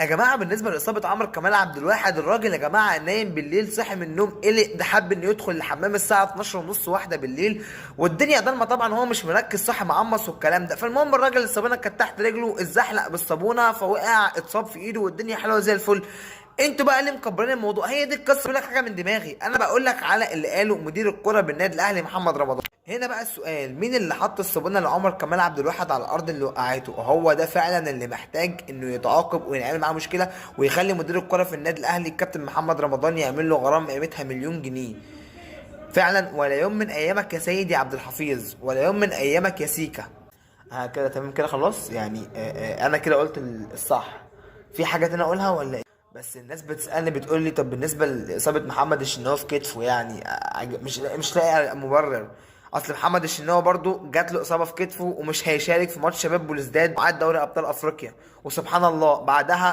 يا جماعه بالنسبه لاصابه عمرو كمال عبد الواحد، الراجل يا جماعه نايم بالليل، صحي من النوم قلق، ده حب انه يدخل الحمام الساعه 12 ونص واحده بالليل والدنيا ضلمه، طبعا هو مش مركز، صح معمص والكلام ده. فالمهم الراجل الصابونه كانت تحت رجله، اتزحلق بالصابونه فوقع، اتصاب في ايده والدنيا حلوه زي الفل. انتوا بقى اللي مكبرين الموضوع، هي دي القصه. بقول لك حاجه من دماغي، انا بقول لك على اللي قاله مدير الكره بالنادي الاهلي محمد رمضان. هنا بقى السؤال، مين اللي حط الصابونه لعمر كمال عبد الواحد على الارض اللي وقعته؟ هو ده فعلا اللي محتاج انه يتعاقب وينعمل معاه مشكله، ويخلي مدير الكره في النادي الاهلي الكابتن محمد رمضان يعمل له غرامه قيمتها مليون جنيه فعلا. ولا يوم من ايامك يا سيدي عبد الحفيظ، ولا يوم من ايامك يا سيكا. كده تمام كده خلاص يعني. انا كده قلت الصح. في حاجه انا اقولها ولا ايه؟ بس الناس بتسالني بتقول لي طب بالنسبه لاصابه محمد الشناوي في كتفه، يعني مش لاقي مبرر. اصل محمد الشناوي برضو جات له اصابه في كتفه ومش هيشارك في ماتش شباب بلوزداد وعاد دوري ابطال افريقيا، وسبحان الله بعدها